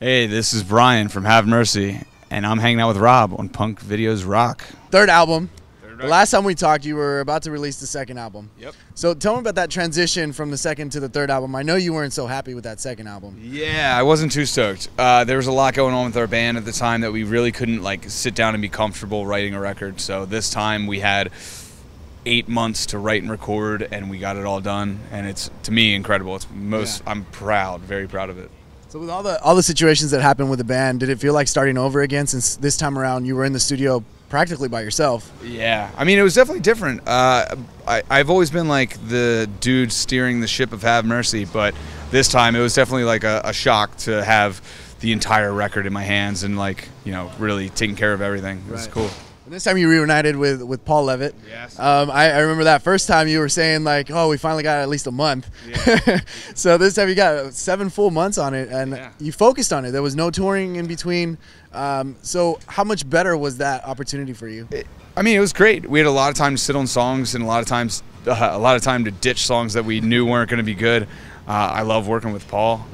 Hey, this is Brian from Have Mercy, and I'm hanging out with Rob on Punkvideosrock. Third album. The last time we talked, you were about to release the second album. Yep. So tell me about that transition from the second to the third album. I know you weren't so happy with that second album. Yeah, I wasn't too stoked. There was a lot going on with our band at the time that we really couldn't like sit down and be comfortable writing a record. So this time we had 8 months to write and record, and we got it all done. And it's, to me, incredible. I'm proud, very proud of it. So with all the situations that happened with the band, did it feel like starting over again, since this time around you were in the studio practically by yourself? Yeah, I mean, it was definitely different. I've always been like the dude steering the ship of Have Mercy, but this time it was definitely like a shock to have the entire record in my hands and, like, you know, really taking care of everything. It was cool. And this time you reunited with Paul Levitt. Yes. I remember that first time you were saying, like, oh, we finally got at least a month. Yeah. So this time you got 7 full months on it, and you focused on it. There was no touring in between. So how much better was that opportunity for you? I mean, it was great. We had a lot of time to sit on songs and a lot of time to ditch songs that we knew weren't going to be good. I love working with Paul.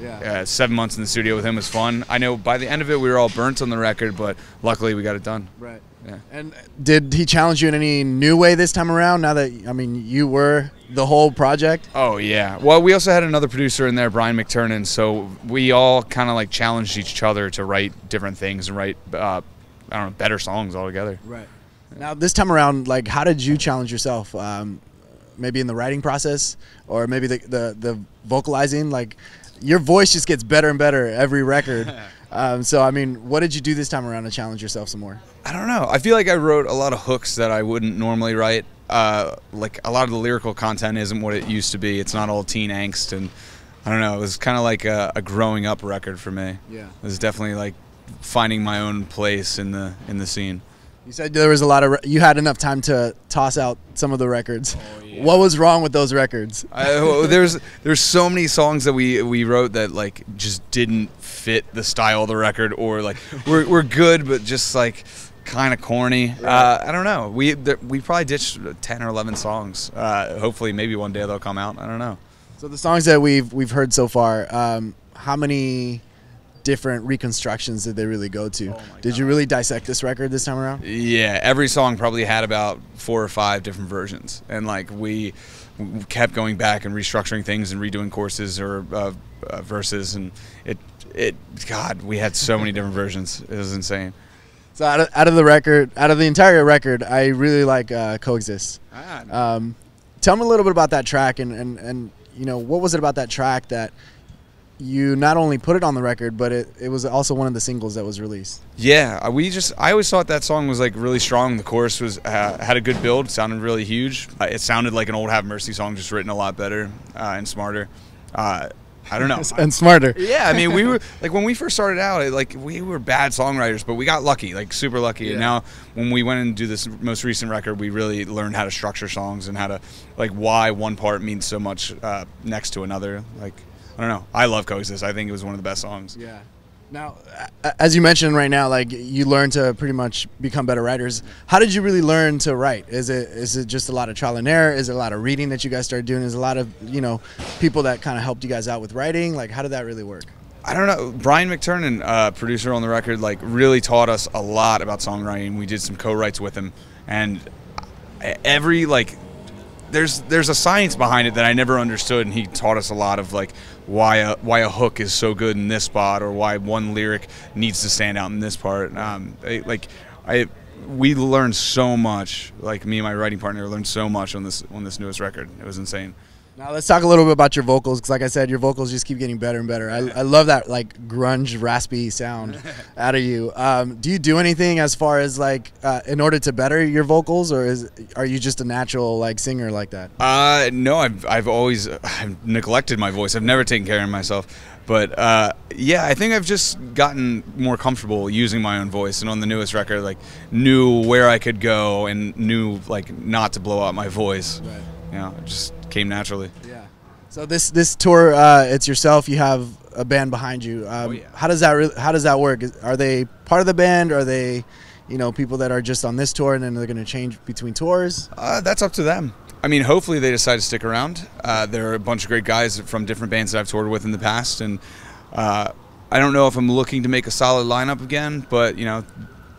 7 months in the studio with him was fun. I know by the end of it we were all burnt on the record, but luckily we got it done. Right. Yeah. And did he challenge you in any new way this time around, now that, I mean, you were the whole project? Oh, yeah. Well, we also had another producer in there, Brian McTurnan, so we all kind of like challenged each other to write different things and write, I don't know, better songs altogether. Right. Now, this time around, like, how did you challenge yourself? Maybe in the writing process, or maybe the vocalizing? Like, your voice just gets better and better every record. So, I mean, what did you do this time around to challenge yourself some more? I don't know. I feel like I wrote a lot of hooks that I wouldn't normally write. Like, a lot of the lyrical content isn't what it used to be. It's not all teen angst, and I don't know. It was kind of like a growing up record for me. Yeah. It was definitely like finding my own place in the scene. You said there was a lot of you had enough time to toss out some of the records. Oh, yeah. What was wrong with those records? There's so many songs that we wrote that like just didn't fit the style of the record, or like we're good but just like kind of corny. Right. I don't know. We probably ditched 10 or 11 songs. Hopefully, maybe one day they'll come out. I don't know. So the songs that we've heard so far, how many different reconstructions did they really go to? Oh, did you really dissect this record this time around? Yeah, every song probably had about 4 or 5 different versions, and like we kept going back and restructuring things and redoing courses or verses, and God, we had so many different versions. It was insane. So out of the entire record, I really like Coexist. Tell me a little bit about that track, and you know, what was it about that track that you not only put it on the record, but it was also one of the singles that was released? Yeah, I always thought that song was like really strong. The chorus was had a good build, sounded really huge. It sounded like an old Have Mercy song, just written a lot better and smarter. I don't know. And smarter. Yeah, I mean, we were like, when we first started out, like, we were bad songwriters, but we got lucky, like super lucky. Yeah. And now when we went and do this most recent record, we really learned how to structure songs and how to, like, why one part means so much next to another. Like, I don't know. I love Coexist. I think it was one of the best songs. Yeah. Now, as you mentioned right now, like, you learned to pretty much become better writers. How did you really learn to write? Is it just a lot of trial and error? Is it a lot of reading that you guys started doing? Is it a lot of, you know, people that kind of helped you guys out with writing? Like, how did that really work? I don't know. Brian McTurnan, producer on the record, like, really taught us a lot about songwriting. We did some co-writes with him, and every, like, there's a science behind it that I never understood, and he taught us a lot of, like, why a hook is so good in this spot, or why one lyric needs to stand out in this part. We learned so much. Like, me and my writing partner learned so much on this newest record. It was insane. Now let's talk a little bit about your vocals, because like I said, your vocals just keep getting better and better. I love that, like, grunge, raspy sound out of you. Do you do anything as far as, like, in order to better your vocals, or are you just a natural, like, singer like that? No, I've neglected my voice. I've never taken care of myself. But yeah, I think I've just gotten more comfortable using my own voice, and on the newest record, like, knew where I could go and knew, like, not to blow out my voice. Right. You know, it just came naturally. Yeah. So this tour, it's yourself. You have a band behind you. Oh, yeah. How does that work? Are they part of the band? Are they, you know, people that are just on this tour and then they're going to change between tours? That's up to them. I mean, hopefully they decide to stick around. There are a bunch of great guys from different bands that I've toured with in the past, and I don't know if I'm looking to make a solid lineup again, but you know,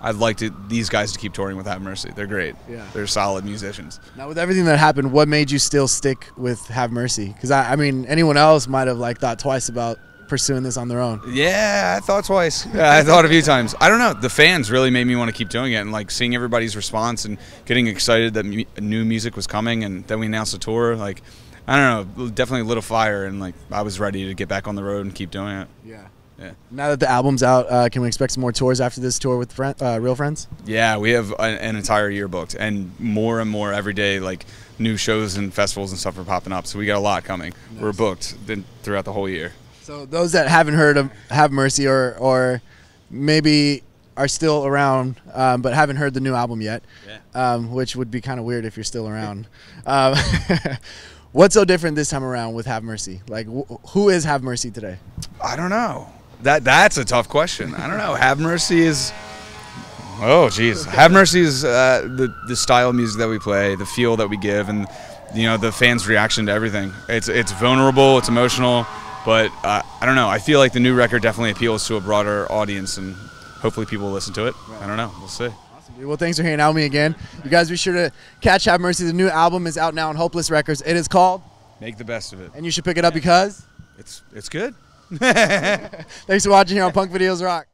I'd like these guys to keep touring with Have Mercy. They're great. Yeah. They're solid musicians. Now, with everything that happened, what made you still stick with Have Mercy? Because I mean, anyone else might have like thought twice about pursuing this on their own. Yeah, I thought twice. I thought a few times. I don't know. The fans really made me want to keep doing it, and like seeing everybody's response and getting excited that new music was coming, and then we announced a tour. Like, I don't know, definitely lit a fire, and like I was ready to get back on the road and keep doing it. Yeah. Yeah. Now that the album's out, can we expect some more tours after this tour with Real Friends? Yeah, we have an entire year booked, and more every day. Like new shows and festivals and stuff are popping up, so we got a lot coming. Nice. We're booked throughout the whole year. So those that haven't heard of Have Mercy or maybe are still around but haven't heard the new album yet, which would be kind of weird if you're still around. What's so different this time around with Have Mercy? Like, who is Have Mercy today? I don't know. That's a tough question. I don't know. Have Mercy is, oh geez, Have Mercy is the style of music that we play, the feel that we give, and you know the fans' reaction to everything. It's vulnerable, it's emotional, but I don't know. I feel like the new record definitely appeals to a broader audience, and hopefully people will listen to it. Right. I don't know. We'll see. Awesome, dude. Well, thanks for hanging out with me again. You guys be sure to catch Have Mercy. The new album is out now on Hopeless Records. It is called Make the Best of It, and you should pick it up because it's good. Thanks for watching here on Punk Videos Rock.